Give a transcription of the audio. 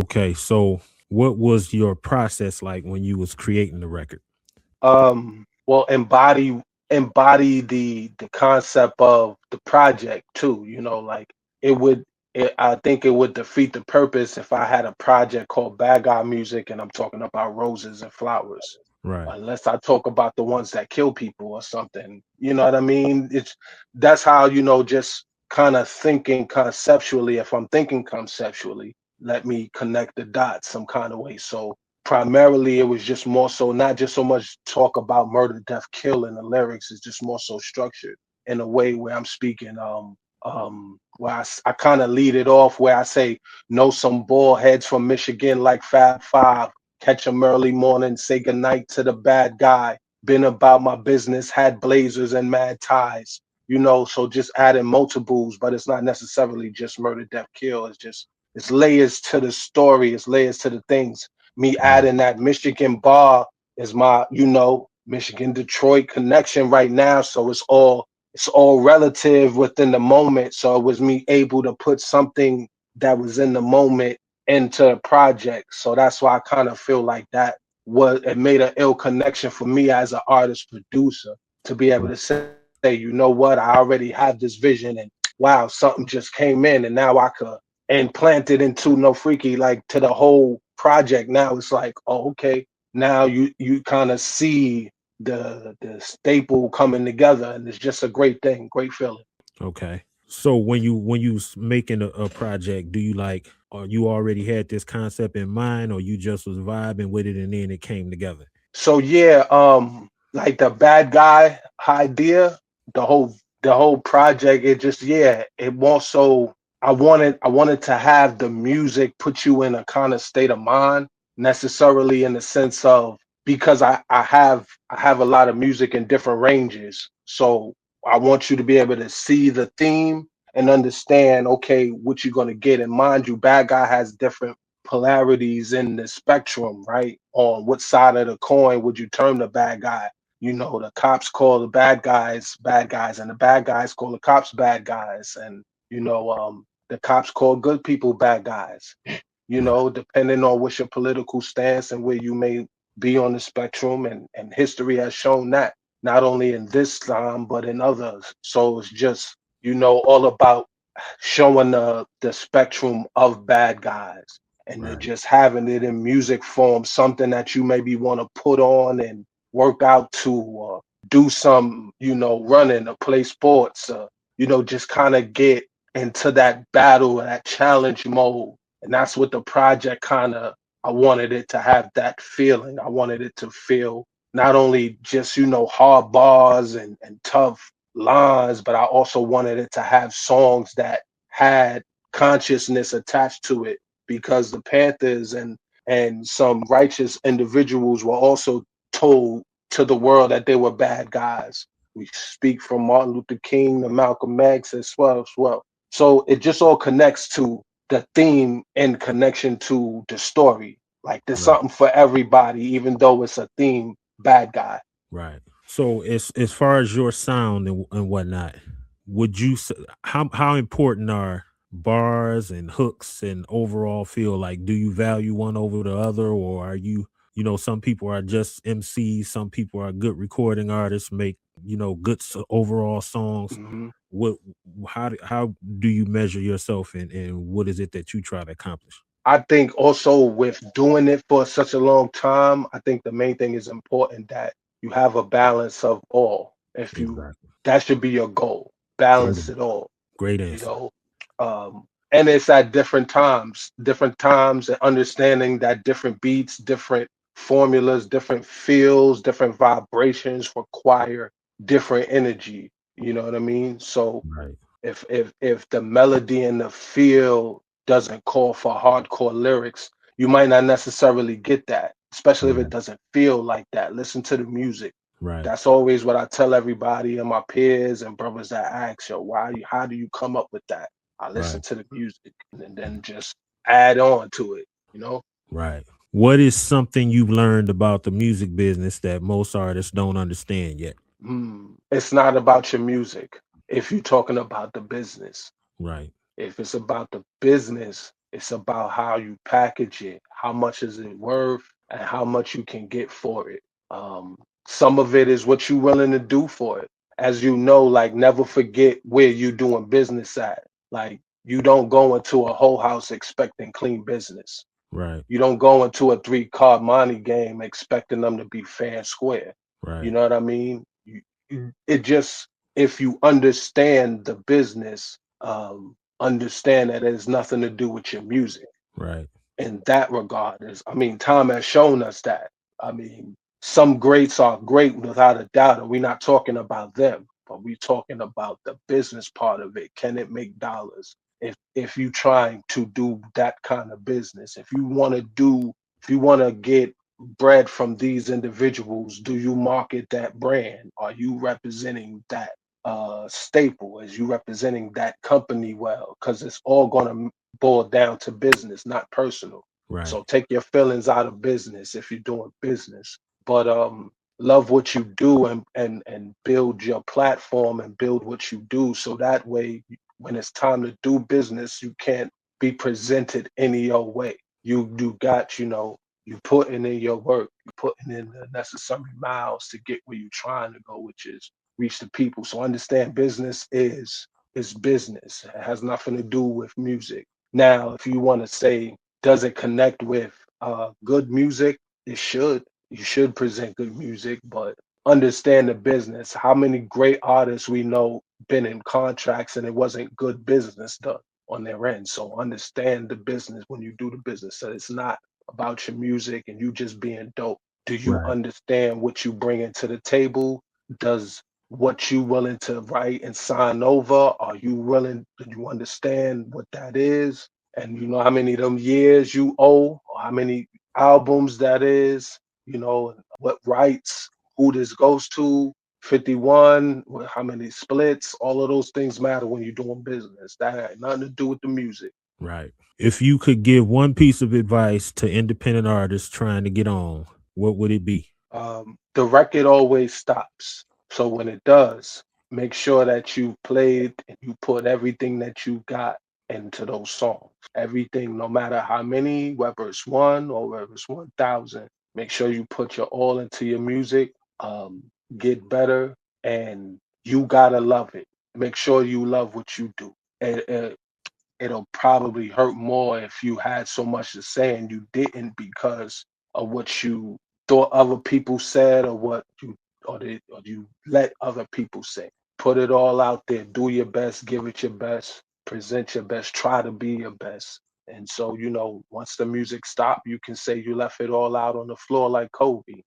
Okay, so what was your process like when you was creating the record? Well, embody the concept of the project too, like it would I think it would defeat the purpose if I had a project called Bad Guy Music and I'm talking about roses and flowers, Right. unless I talk about the ones that kill people or something. You know what I mean? It's That's how, just kind of thinking conceptually. If I'm thinking conceptually, let me connect the dots some kind of way. So primarily it was just more so not just so much talk about murder, death, kill in the lyrics. It's just more so structured in a way where I'm speaking where I kind of lead it off where I say know some ball heads from Michigan like Fab Five, catch 'em early morning, say goodnight to the bad guy, been about my business, had blazers and mad ties, so just adding multiples, but it's not necessarily just murder, death, kill. It's layers to the story, it's layers to the things. Me Right. adding that Michigan bar is my, Michigan Detroit connection right now. So it's all relative within the moment. So it was me able to put something that was in the moment into a project. So that's why I kind of feel like that was it made an ill connection for me as an artist producer to be able to say, you know what, I already have this vision and wow, something just came in and now I could implant it into No Freaky, like to the whole project. Now it's like, oh, okay. Now you kind of see the staple coming together, and it's just a great thing, great feeling. Okay. So when you making a project, do you like or you already had this concept in mind or you just was vibing with it and then it came together? So yeah, like the bad guy idea, the whole project, it just yeah, it also I wanted to have the music put you in a kind of state of mind, necessarily in the sense of because I have a lot of music in different ranges. So I want you to be able to see the theme and understand, okay, what you're gonna get. And mind you, bad guy has different polarities in the spectrum, right? On what side of the coin would you term the bad guy? The cops call the bad guys, and the bad guys call the cops bad guys, and the cops call good people bad guys. Right. Depending on what's your political stance and where you may be on the spectrum, and history has shown that not only in this time but in others. So it's just all about showing the spectrum of bad guys and then Right. just having it in music form, something that you maybe want to put on and work out to or do some, running or play sports, just kind of get into that battle, that challenge mode. And that's what the project kind of, I wanted it to have that feeling. I wanted it to feel not only just, hard bars and tough lines, but I also wanted it to have songs that had consciousness attached to it because the Panthers and some righteous individuals were also told to the world that they were bad guys. We speak from Martin Luther King to Malcolm X as well. So it just all connects to the theme in connection to the story. Like there's Right. something for everybody, even though it's a theme bad guy. Right. So as far as your sound and whatnot, would you how important are bars and hooks and overall feel like do you value one over the other or are some people are just MCs, some people are good recording artists, make good overall songs. Mhm. What how do you measure yourself and what is it that you try to accomplish? I think also with doing it for such a long time, I think the main thing is important that you have a balance of all. If you Exactly. That should be your goal. Great. Balance it all, Great you answer. know. And it's at different times, and understanding that different beats, different formulas, different feels, different vibrations require different energy. You know what I mean? So Right. if the melody and the feel doesn't call for hardcore lyrics, you might not necessarily get that, especially if it Right. doesn't feel like that. Listen to the music. Right. That's always what I tell everybody and my peers and brothers that ask, yo, how do you come up with that? I listen Right. to the music and then just add on to it, you know? Right. What is something you've learned about the music business that most artists don't understand yet? It's not about your music if you're talking about the business. Right. If it's about the business, It's about how you package it, how much is it worth, and how much you can get for it. Some of it is what you're willing to do for it. As you know, like never forget where you doing business at. Like you don't go into a whole house expecting clean business. Right. You don't go into a three-card money game expecting them to be fair and square. You Right. know what I mean? It just if you understand the business, understand that it has nothing to do with your music Right. in that regard. Is I mean, time has shown us that. I mean, some greats are great without a doubt, and we're not talking about them, but we're talking about the business part of it. Can it make dollars? If you trying to do that kind of business, if you want to get bread from these individuals, do you market that brand? Are you representing that staple? Is you representing that company well? Because it's all going to boil down to business, not personal. Right. So take your feelings out of business if you're doing business. But love what you do and build your platform and build what you do so that way when it's time to do business, you can't be presented any old way. You got, you putting in your work, you putting in the necessary miles to get where you're trying to go, which is reach the people. So understand business is business. It has nothing to do with music. Now, if you want to say, does it connect with good music? It should. You should present good music, but understand the business. How many great artists we know been in contracts and it wasn't good business done on their end? So understand the business when you do the business. So it's not about your music and you just being dope. Do you Right. understand what you bring into the table? Does what you willing to write and sign over? Are you willing? Do you understand what that is? And you know how many of them years you owe, or how many albums that is, what rights, who this goes to, 51, how many splits, all of those things matter when you're doing business. That had nothing to do with the music. Right. If you could give one piece of advice to independent artists trying to get on, what would it be? The record always stops. So when it does, make sure that you played and you put everything that you got into those songs. Everything, no matter how many, whether it's one or whether it's 1,000, make sure you put your all into your music. Um, get better, and you gotta love it. Make sure you love what you do. It'll probably hurt more if you had so much to say and you didn't because of what you thought other people said or what you or you let other people say. Put it all out there. Do your best. Give it your best. Present your best. Try to be your best. And so, once the music stopped, you can say you left it all out on the floor like Kobe.